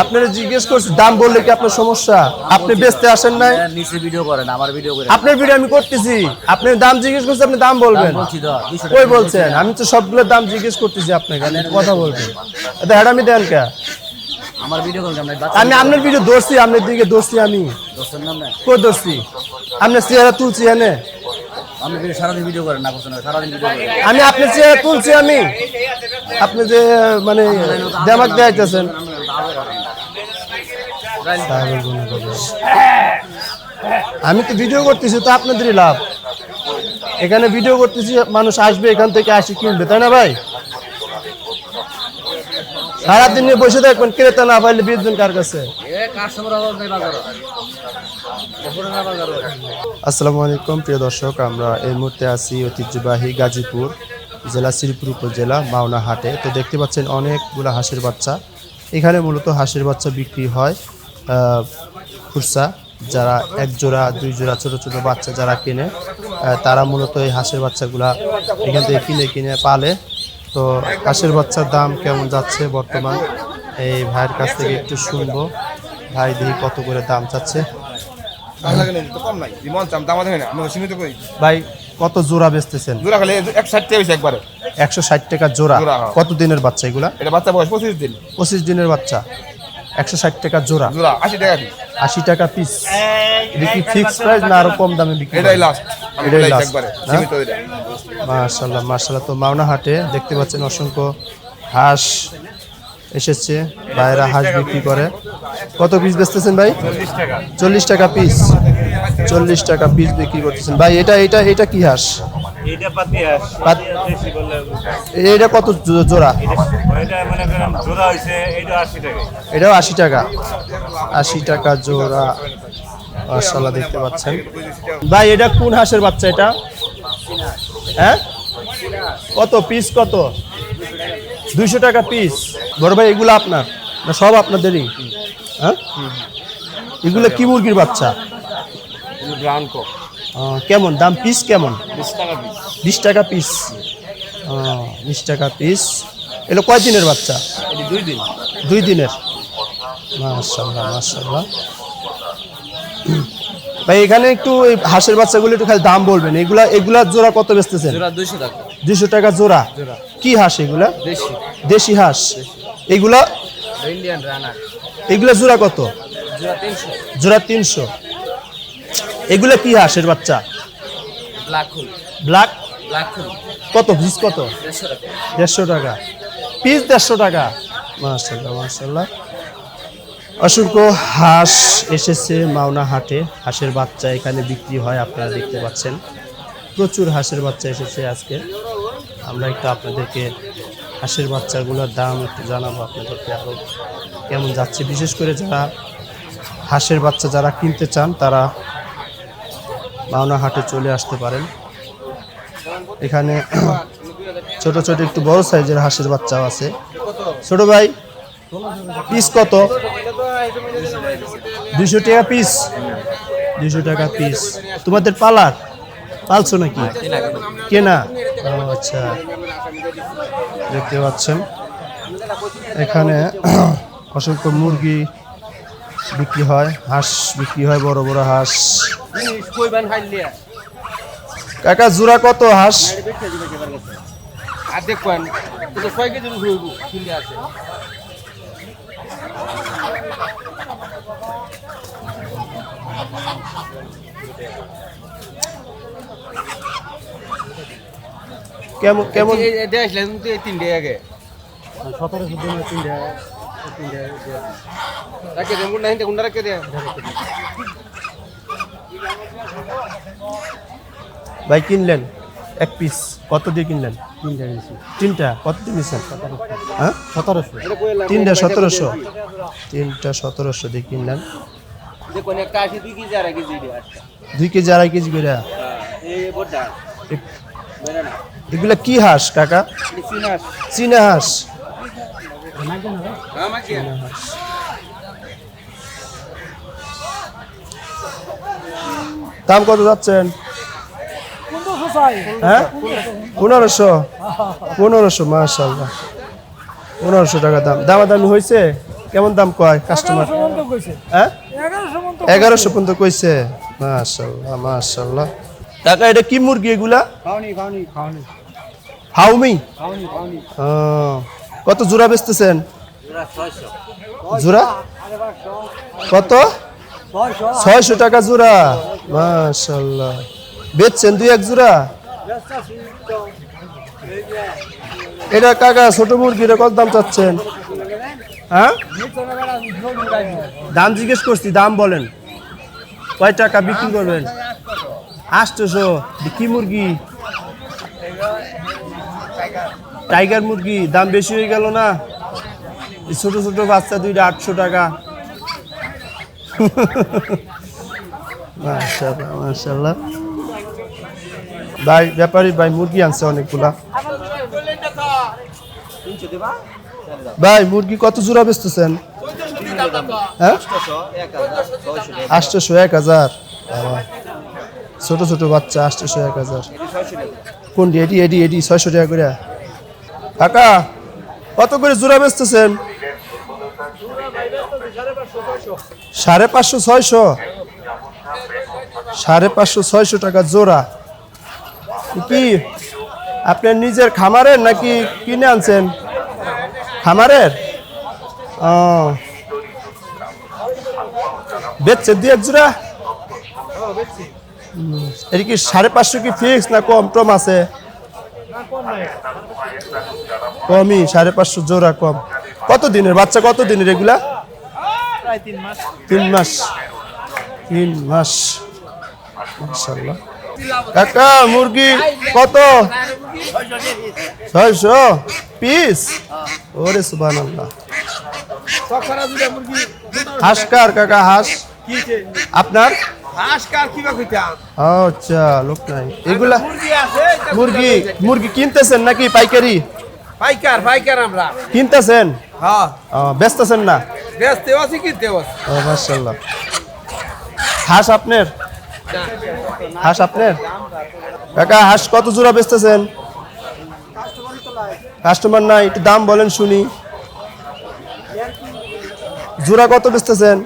আপনারা জিজ্ঞেস করছি দাম বললে কি আপনার সমস্যা? আপনি বেচতে আসেন নাই? নিচে ভিডিও করেন, আমার ভিডিও করেন। আপনার ভিডিও আমি করতেছি, আপনি দাম জিজ্ঞেস করছি, আপনি দাম বলবেন। কই বলছেন? আমি তো সবগুলোর দাম জিজ্ঞেস করতেছি আপনাকে, আপনি কথা বলবেন। এটা আমি দেন কে? আমার ভিডিও করেন। আমি আপনার ভিডিও ধরছি, আপনার দিকে ধরছি আমি। কই ধরছি? আপনার চেহারা তুলছি এনে। আমি সারাদিন ভিডিও করেন না, সারাদিন ভিডিও করেন। আমি আপনার চেহারা তুলছি আমি। আপনি যে মানে দেমাক দেখাইতেছেন। আমি তো ভিডিও করতেছি, তো আপনাদেরই লাভ। এখানে ভিডিও করতেছি, মানুষ আসবে এখান থেকে আসি কিনবে, তাই না ভাই? সারাদিন নিয়ে বসে থাকবেন, ক্রেতা না পাইলে বেচবেন কার কাছে? আসসালামু আলাইকুম প্রিয় দর্শক, আমরা এই মুহূর্তে আছি ঐতিহ্যবাহী গাজীপুর জেলা শ্রীপুর উপজেলা মাওনা হাটে। তো দেখতে পাচ্ছেন অনেকগুলো হাঁসের বাচ্চা। এখানে মূলত হাঁসের বাচ্চা বিক্রি হয় খুচরা। যারা এক জোড়া দুই জোড়া ছোট ছোট বাচ্চা যারা কিনে, তারা মূলত এই হাঁসের বাচ্চাগুলা এখান থেকে কিনে পালে। তো হাঁসের বাচ্চার দাম কেমন যাচ্ছে বর্তমান এই ভাইয়ের কাছ থেকে একটু শুনবো। ভাই দেখি কত করে দাম চাচ্ছে। ভাই কত জোড়া বেচতেছেন? 160 টাকা জোড়া। কত দিনের বাচ্চা এগুলা? 25 দিনের বাচ্চা। 160 টাকা জোড়া। 80 টাকা পিস। এটা কি ফিক্সড প্রাইস না আরো কম দামে বিক্রি? এটাই লাস্ট। মাশাআল্লাহ মাশাআল্লাহ। তো মাওনা হাটে দেখতে পাচ্ছেন অসংখ্য হাঁস এসেছে, ভাইরা হাঁস বিক্রি করে। কত পিস বেচতেছেন ভাই? 40 টাকা পিস। 40 টাকা পিস বিক্রি করতেছেন ভাই। এটা কি হাঁস? এটা পাতি হাঁস। দেশি বলে। এটা কত জোড়া? এটা মানে জোড়া হইছে এটা 80 টাকা। এটাও 80 টাকা। 80 টাকা জোড়া। মাশাআল্লাহ দেখতে পাচ্ছেন ভাই। এটা কোন হাঁসের বাচ্চা এটা? হ্যাঁ, কত পিস? কত? 200 টাকা পিস। বড় ভাই এগুলো আপনার না সব আপনাদেরই? হ্যাঁ, এগুলো কি মুরগির বাচ্চা? কেমন দাম পিস? কেমন? 20 টাকা পিস। 20 টাকা পিস। এগুলো কয় দিনের বাচ্চা? 2 দিনের। মাশাআল্লাহ মাশাআল্লাহ। ভাই এখানে একটু এই হাঁসের বাচ্চাগুলো একটু খালি দাম বলবেন। এগুলা জোড়া কত বেচতেছেন? 200 টাকা। 200 টাকা জোড়া। কি হাঁস এগুলা? দেশি হাঁস। এগুলা ইন্ডিয়ান রানার। এগুলা জোড়া কত? জোড়া 300। জোড়া 300। এগুলা কি হাঁসের বাচ্চা? ব্ল্যাক। কত পিস? কত? 150 টাকা পিস। 150 টাকা। মাশাআল্লাহ মাশাআল্লাহ। অসংখ্য হাঁস এসেছে মাওনা হাটে। হাঁসের বাচ্চা এখানে বিক্রি হয়, আপনারা দেখতে পাচ্ছেন প্রচুর হাঁসের বাচ্চা এসেছে আজকে। আমরা একটু আপনাদেরকে হাঁসের বাচ্চাগুলোর দাম একটু জানাবো আপনাদেরকে আরও কেমন যাচ্ছে। বিশেষ করে যারা হাঁসের বাচ্চা যারা কিনতে চান তারা মাওনা হাটে চলে আসতে পারেন। এখানে ছোট ছোট একটু বড় সাইজের হাঁসের বাচ্চাও আছে। ছোট ভাই পিস কত? 200 টাকা পিস। 200 টাকা পিস। তোমাদের পালছো নাকি? কেনা। আচ্ছা, দেখতে পাচ্ছেন এখানে অসংখ্য মুরগি বিক্রি হয়, হাঁস বিক্রি হয়, বড় বড় হাঁস। কাকা জোড়া কত হাঁস? কেমন কেমন? 1700 আগে 1700 দিনে 3 ভাই কিনলেন এক পিস কত দিয়ে কিনলেন? 3টা। কত দিয়ে নিছেন? হ্যাঁ 1700। 3টা 1700। 3টা 1700 দিয়ে কিনলেন। 2 কেজি 2.5 কেজি করে। এগুলা কি হাঁস কাকা? চীনা হাঁস। দাম কত যাচ্ছেন? হ্যাঁ 1500। মাশাআল্লাহ 1500 টাকা দাম। দামাদামি হয়েছে? কেমন দাম কয় কাস্টমার? হ্যাঁ 1100 পর্যন্ত কইছে। মাশাআল্লাহ মাশাআল্লাহ। কাকা এটা কি মুরগি এগুলা? ফাউমি। ও, কত জোড়া বেচতেছেন? জোড়া কত? 600 টাকা জোড়া। মাশাআল্লাহ। বেচছেন 2-1 জোড়া? এটা কাকা ছোট মুরগির কত দাম চাচ্ছেন? হ্যাঁ দাম জিজ্ঞেস করছি, দাম বলেন কয় টাকা বিক্রি করবেন? 800। কি মুরগি? টাইগার মুরগি। দাম বেশি হয়ে গেল না? এই ছোট ছোট বাচ্চা দুইটা 800 টাকা। মাশাআল্লাহ মাশাআল্লাহ। ভাই ব্যাপারী ভাই মুরগি আনছে অনেকগুলা। ভাই মুরগি কত জোড়া বেচতেছেন? হ্যাঁ 800 1000। ছোট ছোট বাচ্চা 800 1000। কোনটি? এটি এটি এটি 600 টাকা করে। কাকা কত করে জোড়া বেচতেছেন? 550 600। 550 600 টাকা জোড়া। কি আপনার নিজের খামারের নাকি কিনে আনছেন? খামারের। ও বেচছেন 2-1 জোড়া? এটা কি 550 কি ফিক্স না কম টম আছে? কমই 550 জোড়া কম। কত দিনের বাচ্চা? কত দিনের এগুলা? 3 মাস। 3 মাস। মাশাআল্লাহ। কাকা মুরগি কত? 600 পিস। ওরে সুবহানাল্লাহ। হাঁস কার কাকা? হাঁস আপনার? আচ্ছা লোক নাই। এগুলা মুরগি মুরগি কিনতেছেন নাকি পাইকারি? পাইকার আমরা কিনতেছেন? হ্যাঁ বেচতেছেন না? বেচতেও আছি কিনতেও আছি। ও মাশাআল্লাহ। হাঁস আপনার? হাঁস আপনার? কাকা হাঁস কত জোড়া বেচতেছেন? কাস্টমার নাই, একটু দাম বলেন শুনি। জোড়া কত বেচতেছেন?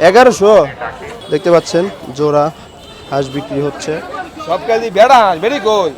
1100। দেখতে পাচ্ছেন জোড়া হাঁস বিক্রি হচ্ছে। সব কাজই বেড়া বেড়ি কই